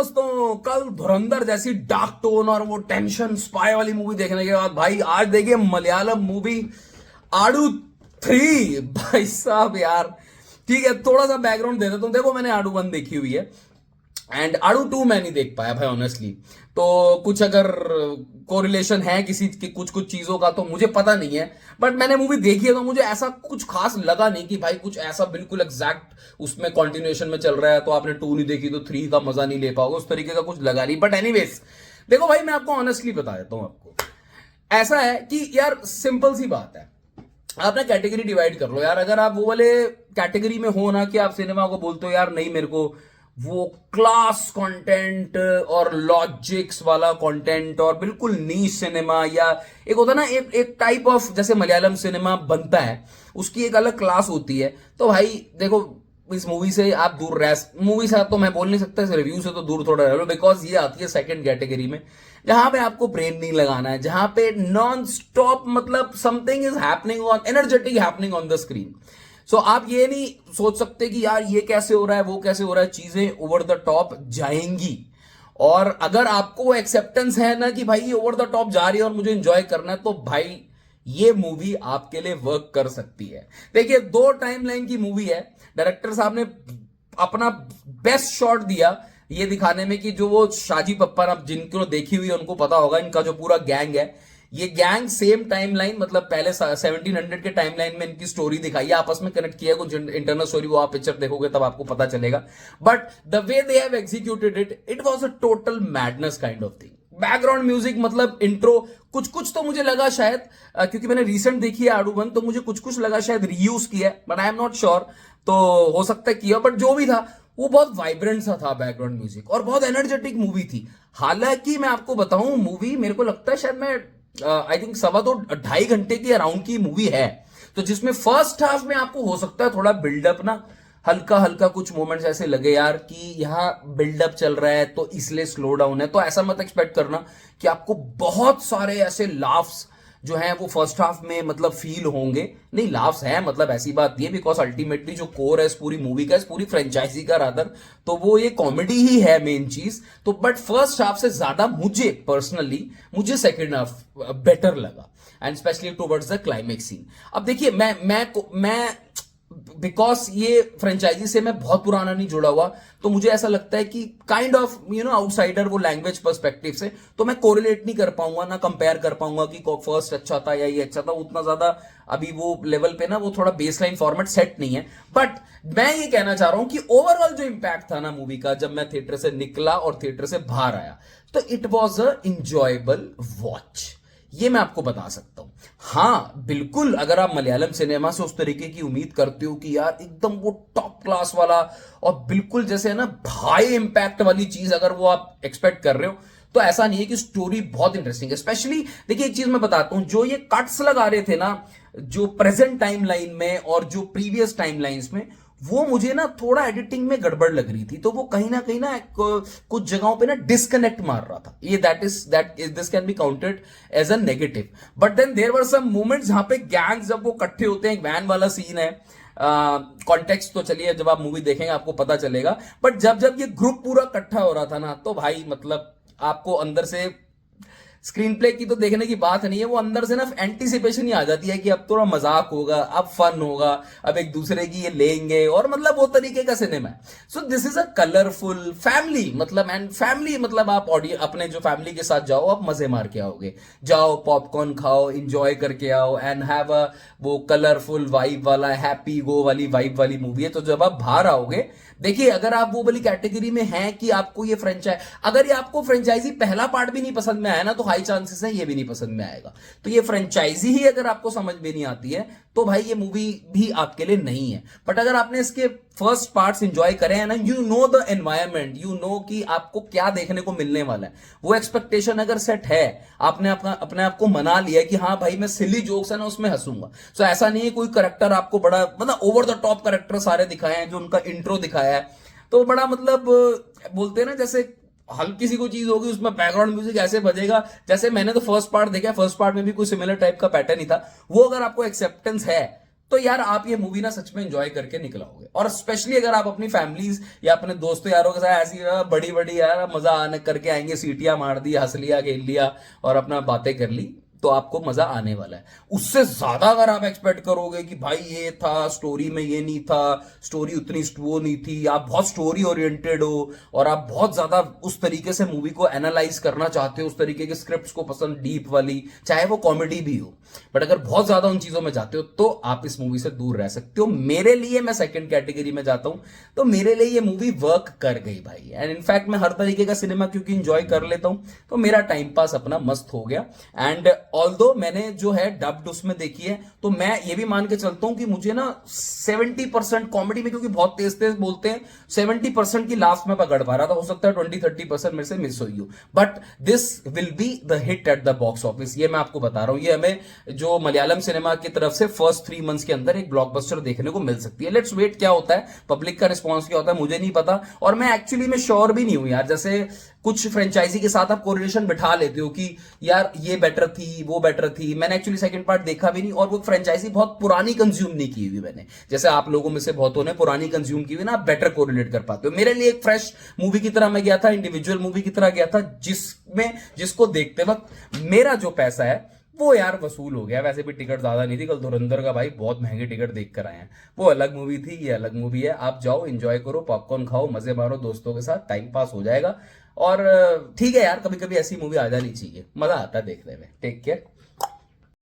दोस्तों, कल धुरंधर जैसी डार्क टोन और वो टेंशन स्पाई वाली मूवी देखने के बाद भाई आज देखिए मलयालम मूवी आड़ू 3। भाई साहब यार, ठीक है, थोड़ा सा बैकग्राउंड दे देता हूं। देखो, मैंने आड़ू 1 देखी हुई है एंड आड़ू 2 मैं नहीं देख पाया भाई ऑनेस्टली। तो कुछ अगर कोरिलेशन है किसी की कुछ कुछ चीजों का तो मुझे पता नहीं है, बट मैंने मूवी देखी है तो मुझे ऐसा कुछ खास लगा नहीं कि भाई कुछ ऐसा बिल्कुल एग्जैक्ट उसमें कंटिन्यूएशन में चल रहा है तो आपने 2 नहीं देखी तो 3 का मजा नहीं ले पाओगे, उस तरीके का कुछ लगा नहीं। बट एनीवेज, देखो भाई, मैं आपको ऑनेस्टली बता देता हूं। आपको ऐसा है कि यार सिंपल सी बात है, आप ना कैटेगरी डिवाइड कर लो यार। अगर आप वो वाले कैटेगरी में हो ना कि आप सिनेमा को बोलते हो यार नहीं मेरे को वो क्लास कंटेंट और लॉजिक्स वाला कंटेंट और बिल्कुल नीश सिनेमा, या एक होता ना एक टाइप ऑफ जैसे मलयालम सिनेमा बनता है उसकी एक अलग क्लास होती है, तो भाई देखो इस मूवी से आप दूर रह। मूवी से तो मैं बोल नहीं सकता, इस रिव्यू से तो दूर थोड़ा रह लो, बिकॉज ये आती है सेकंड कैटेगरी में जहां पे आपको ब्रेन नहीं लगाना है, जहां पे नॉन स्टॉप मतलब something is happening on energetic happening on the screen. So आप ये नहीं सोच सकते कि यार ये कैसे हो रहा है वो कैसे हो रहा है, चीजें ओवर द टॉप जाएंगी। और अगर आपको वो एक्सेप्टेंस है ना कि भाई ये ओवर द टॉप जा रही है और मुझे एंजॉय करना है, तो भाई ये मूवी आपके लिए वर्क कर सकती है। देखिए, 2 टाइमलाइन की मूवी है, डायरेक्टर साहब ने अपना बेस्ट शॉट दिया ये दिखाने में कि जो वो शाजी पप्पन, अब जिनको देखी हुई है उनको पता होगा, इनका जो पूरा गैंग है, ये गैंग सेम टाइमलाइन मतलब पहले 1700 के टाइमलाइन में इनकी स्टोरी दिखाई है, आपस में कनेक्ट किया कुछ इंटरनल स्टोरी, वो आप पिक्चर देखोगे तब आपको पता चलेगा। But the way they have executed it was a total madness kind of thing. Background music मतलब इंट्रो कुछ कुछ तो मुझे लगा शायद, क्योंकि मैंने रिसेंट देखी है आड़ू 1, तो मुझे कुछ कुछ लगा शायद रीयूज किया है, but I am not sure, तो हो सकता है किया। बट जो भी था वो बहुत वाइब्रेंट सा था बैकग्राउंड म्यूजिक और बहुत एनर्जेटिक मूवी थी। हालांकि मैं आपको बताऊं, मूवी मेरे को लगता है शायद मैं आई थिंक 2.5 घंटे की अराउंड की मूवी है, तो जिसमें फर्स्ट हाफ में आपको हो सकता है थोड़ा बिल्डअप ना हल्का हल्का कुछ मोमेंट्स ऐसे लगे यार कि यहाँ बिल्डअप चल रहा है तो इसलिए स्लो डाउन है, तो ऐसा मत एक्सपेक्ट करना कि आपको बहुत सारे ऐसे लाफ्स जो हैं वो फर्स्ट हाफ में मतलब फील होंगे। नहीं, लाफ्स हैं, मतलब ऐसी बात नहीं है, बिकॉज अल्टीमेटली जो कोर है इस पूरी मूवी का, इस पूरी फ्रेंचाइजी का रादर, तो वो ये कॉमेडी ही है मेन चीज। तो बट फर्स्ट हाफ से ज्यादा मुझे पर्सनली सेकेंड हाफ बेटर लगा, and specially towards the climax scene. अब देखिए, मैं बिकॉज ये फ्रेंचाइजी से मैं बहुत पुराना नहीं जुड़ा हुआ, तो मुझे ऐसा लगता है कि काइंड ऑफ आउटसाइडर वो लैंग्वेज पर्सपेक्टिव से, तो मैं कोरिलेट नहीं कर पाऊंगा ना कंपेयर कर पाऊंगा कि फर्स्ट अच्छा था या ये अच्छा था। उतना ज्यादा अभी वो लेवल पे ना वो थोड़ा बेसलाइन फॉर्मेट सेट नहीं है। बट मैं ये कहना चाह रहा हूं कि ओवरऑल जो इंपैक्ट था ना मूवी का, जब मैं थिएटर से निकला और थिएटर से बाहर आया, तो it was a enjoyable watch, ये मैं आपको बता सकता हूं। हां बिल्कुल, अगर आप मलयालम सिनेमा से उस तरीके की उम्मीद करते हो कि यार एकदम वो टॉप क्लास वाला और बिल्कुल जैसे है ना हाई इंपैक्ट वाली चीज अगर वो आप एक्सपेक्ट कर रहे हो, तो ऐसा नहीं है। कि स्टोरी बहुत इंटरेस्टिंग है। स्पेशली देखिए, एक चीज मैं बताता हूं, जो ये कट्स लगा रहे थे ना जो प्रेजेंट टाइमलाइन में और जो प्रीवियस टाइमलाइंस में, वो मुझे ना थोड़ा एडिटिंग में गड़बड़ लग रही थी, तो वो कहीं ना कुछ जगहों पे ना डिस्कनेक्ट मार रहा था। ये this can be counted as a negative. But then there were some moments जहां पे गैंग्स जब वो इकट्ठे होते हैं, एक वैन वाला सीन है, कॉन्टेक्स्ट तो चलिए जब आप मूवी देखेंगे आपको पता चलेगा। बट जब जब ये ग्रुप पूरा इकट्ठा हो रहा था ना, तो भाई मतलब आपको अंदर से स्क्रीन प्ले की तो देखने की बात नहीं है, वो अंदर से ना एंटीसिपेशन ही आ जाती है कि अब थोड़ा मजाक होगा, अब फन होगा, अब एक दूसरे की ये लेंगे, और मतलब वो तरीके का सिनेमा है। So this is a colourful family मतलब, एंड फैमिली मतलब आप ऑडियंस अपने जो फैमिली के साथ जाओ, आप मजे मार के आओगे, जाओ पॉपकॉर्न खाओ, इंजॉय करके आओ, एंड हैव अ वो कलरफुल वाइब वाला हैप्पी गो वाली वाइब वाली मूवी है। तो जब आप बाहर आओगे, देखिए अगर आप वो वाली कैटेगरी में हैं कि आपको ये अगर ये आपको फ्रेंचाइजी पहला पार्ट भी नहीं पसंद में आया ना, तो हाई चांसेस है ये भी नहीं पसंद में आएगा। तो ये फ्रेंचाइजी ही अगर आपको समझ में नहीं आती है, तो भाई ये मूवी भी आपके लिए नहीं है। बट अगर आपने इसके फर्स्ट पार्ट्स एंजॉय करे हैं ना, you know the environment, you know कि आपको क्या देखने को मिलने वाला है, वो एक्सपेक्टेशन अगर सेट है, आपने अपने आप को मना लिया कि हाँ भाई मैं सिली जोक्स है ना उसमें हंसूंगा। सो ऐसा नहीं है कोई करेक्टर आपको बड़ा मतलब ओवर द टॉप करेक्टर सारे दिखाए हैं, जो उनका इंट्रो दिखाया है तो बड़ा मतलब बोलते हैं ना जैसे हल्की सी कोई चीज होगी उसमें बैकग्राउंड म्यूजिक ऐसे बजेगा, जैसे मैंने तो फर्स्ट पार्ट देखा, फर्स्ट पार्ट में भी कोई सिमिलर टाइप का पैटर्न ही था। वो अगर आपको एक्सेप्टेंस है तो यार आप ये मूवी ना सच में एंजॉय करके निकलाओगे। और स्पेशली अगर आप अपनी फैमिलीज या अपने दोस्तों यारों के साथ ऐसी बड़ी बड़ी यार मजा आने करके आएंगे, सीटियां मार दी, हंस लिया, खेल लिया और अपना बातें कर ली, तो आपको मजा आने वाला है। उससे ज्यादा अगर आप एक्सपेक्ट करोगे कि भाई ये था स्टोरी में, ये नहीं था, स्टोरी उतनी वो नहीं थी, आप बहुत स्टोरी ओरिएंटेड हो और आप बहुत ज्यादा उस तरीके से मूवी को एनालाइज करना चाहते हो, उस तरीके के स्क्रिप्ट्स को पसंद, डीप वाली, चाहे वो कॉमेडी भी हो, बट अगर बहुत ज्यादा उन चीजों में जाते हो तो आप इस मूवी से दूर रह सकते हो। मेरे लिए, मैं सेकंड कैटेगरी में जाता हूं, तो मेरे लिए ये मूवी वर्क कर गई भाई। एंड इनफैक्ट मैं हर तरीके का सिनेमा क्योंकि इंजॉय कर लेता हूं, तो मेरा टाइम पास अपना मस्त हो गया। एंड ऑल्दो मैंने जो है डब्ड उसमें देखी है, तो मैं ये भी मान के चलता हूं कि मुझे ना 70% कॉमेडी में, क्योंकि बहुत तेज तेज बोलते हैं, 70% की लास्ट में पकड़ पा रहा था। हो सकता है 20-30% मेरे से मिस हुई हो, but this will be the hit at the box office, ये मैं आपको बता रहा हूं। ये हमें जो मलयालम सिनेमा की तरफ से फर्स्ट 3 मंथ्स के अंदर एक ब्लॉकबस्टर देखने को मिल सकती है। लेट्स वेट क्या होता है, पब्लिक का रिस्पॉन्स क्या होता है, मुझे नहीं पता। और मैं एक्चुअली में श्योर भी नहीं हूं यार, जैसे कुछ फ्रेंचाइजी के साथ आप कोरिलेशन बिठा लेते हो कि यार ये बेटर थी, वो बेटर थी। मैंने एक्चुअली सेकंड पार्ट देखा भी नहीं, और वो फ्रेंचाइजी बहुत पुरानी कंज्यूम नहीं की हुई मैंने, जैसे आप लोगों में से बहुतों ने पुरानी कंज्यूम की हुई ना, आप बेटर कोरिलेट कर पाते हो। मेरे लिए एक फ्रेश मूवी की तरह मैं गया था, इंडिविजुअल मूवी की तरह गया था, जिसको देखते वक्त मेरा जो पैसा है वो यार वसूल हो गया। वैसे भी टिकट ज्यादा नहीं थी, कल धुरंधर का भाई बहुत महंगे टिकट देख कर आए हैं। वो अलग मूवी थी, ये अलग मूवी है। आप जाओ, एंजॉय करो, पॉपकॉर्न खाओ, मजे मारो दोस्तों के साथ, टाइम पास हो जाएगा। और ठीक है यार, कभी कभी ऐसी मूवी आ जानी चाहिए, मजा आता है देखने में। Take care.